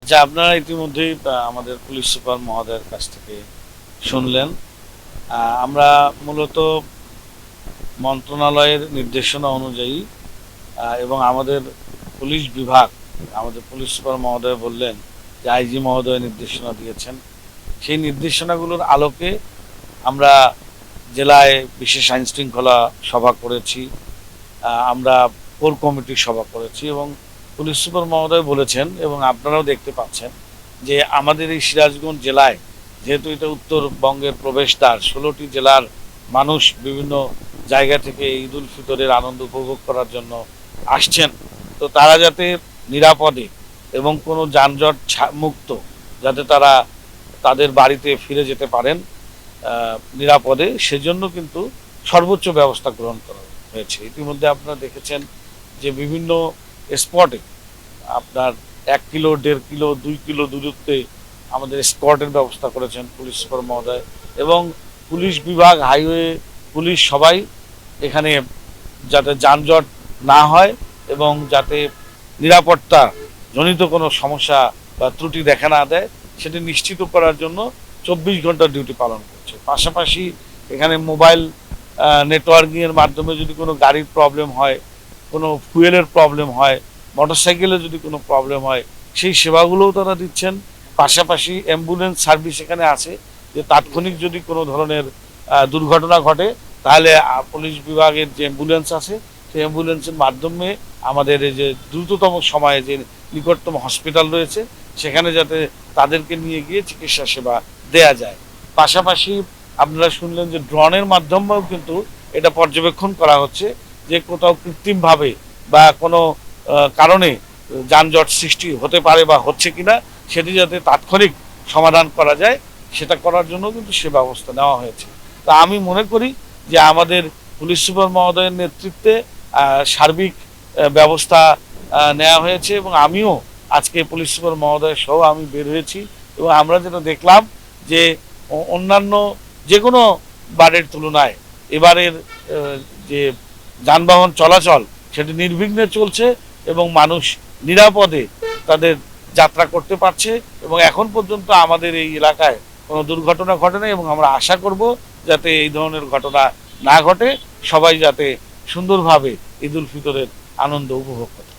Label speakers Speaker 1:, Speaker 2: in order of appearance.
Speaker 1: আচ্ছা, আপনারা ইতিমধ্যেই আমাদের পুলিশ সুপার মহোদয়ের কাছ থেকে শুনলেন। আমরা মূলত মন্ত্রণালয়ের নির্দেশনা অনুযায়ী এবং আমাদের পুলিশ বিভাগ, আমাদের পুলিশ সুপার মহোদয় বললেন যে আইজি মহোদয় নির্দেশনা দিয়েছেন, সেই নির্দেশনাগুলোর আলোকে আমরা জেলায় বিশেষ আইন শৃঙ্খলা সভা করেছি, আমরা কোর কমিটির সভা করেছি এবং পুলিশ সুপার মহোদয় বলেছেন এবং আপনারাও দেখতে পাচ্ছেন যে আমাদের এই সিরাজগঞ্জ জেলায়, যেহেতু এটা উত্তরবঙ্গের প্রবেশদ্বার, 16টি জেলার মানুষ বিভিন্ন জায়গা থেকে ঈদ উল ফিতরের আনন্দ উপভোগ করার জন্য আসছেন, তো তারা যাতে নিরাপদে এবং কোনো যানজট মুক্ত যাতে তারা তাদের বাড়িতে ফিরে যেতে পারেন নিরাপদে, সেজন্য কিন্তু সর্বোচ্চ ব্যবস্থা গ্রহণ করা হয়েছে। ইতিমধ্যে আপনারা দেখেছেন যে বিভিন্ন স্পটে আপনার 1 কিলো, 1.5 কিলো, 2 কিলো দূরত্বে আমাদের স্কোয়াডের ব্যবস্থা করেছেন পুলিশ সুপার মহোদয় এবং পুলিশ বিভাগ, হাইওয়ে পুলিশ সবাই এখানে যাতে যানজট না হয় এবং যাতে নিরাপত্তা জনিত কোনো সমস্যা বা ত্রুটি দেখা না দেয় সেটি নিশ্চিত করার জন্য 24 ঘন্টা ডিউটি পালন করছে। পাশাপাশি এখানে মোবাইল নেটওয়ার্কিংয়ের মাধ্যমে যদি কোনো গাড়ির প্রবলেম হয়, কোনো ফুয়েলের প্রবলেম হয়, মোটরসাইকেলে যদি কোনো প্রবলেম হয়, সেই সেবাগুলোও তারা দিচ্ছেন। পাশাপাশি অ্যাম্বুলেন্স সার্ভিস এখানে আছে, যে তাৎক্ষণিক যদি কোনো ধরনের দুর্ঘটনা ঘটে তাহলে পুলিশ বিভাগের যে অ্যাম্বুলেন্স আছে সেই অ্যাম্বুলেন্সের মাধ্যমে আমাদের এই যে দ্রুততম সময়ে যে নিকটতম হসপিটাল রয়েছে সেখানে যাতে তাদেরকে নিয়ে গিয়ে চিকিৎসা সেবা দেয়া যায়। পাশাপাশি আপনারা শুনলেন যে ড্রোনের মাধ্যমেও কিন্তু এটা পর্যবেক্ষণ করা হচ্ছে যে কোথাও কৃত্রিমভাবে বা কোনো কারণে যানজট সৃষ্টি হতে পারে বা হচ্ছে কিনা সেটি যাতে তাৎক্ষণিক সমাধান করা যায়, সেটা করার জন্য কিন্তু সে ব্যবস্থা নেওয়া হয়েছে। তা আমি মনে করি যে আমাদের পুলিশ সুপার মহোদয়ের নেতৃত্বে সার্বিক ব্যবস্থা নেওয়া হয়েছে এবং আমিও আজকে পুলিশ সুপার মহোদয় সহ আমি বের হয়েছি এবং আমরা যেটা দেখলাম যে অন্যান্য যে কোনো বারের তুলনায় এবারের যে যানবাহন চলাচল সেটি নির্বিঘ্নে চলছে এবং মানুষ নিরাপদে তাদের যাত্রা করতে পারছে এবং এখন পর্যন্ত আমাদের এই এলাকায় কোনো দুর্ঘটনা ঘটে না এবং আমরা আশা করব যাতে এই ধরনের ঘটনা না ঘটে, সবাই যাতে সুন্দরভাবে ঈদ উল ফিতরের আনন্দ উপভোগ করতে।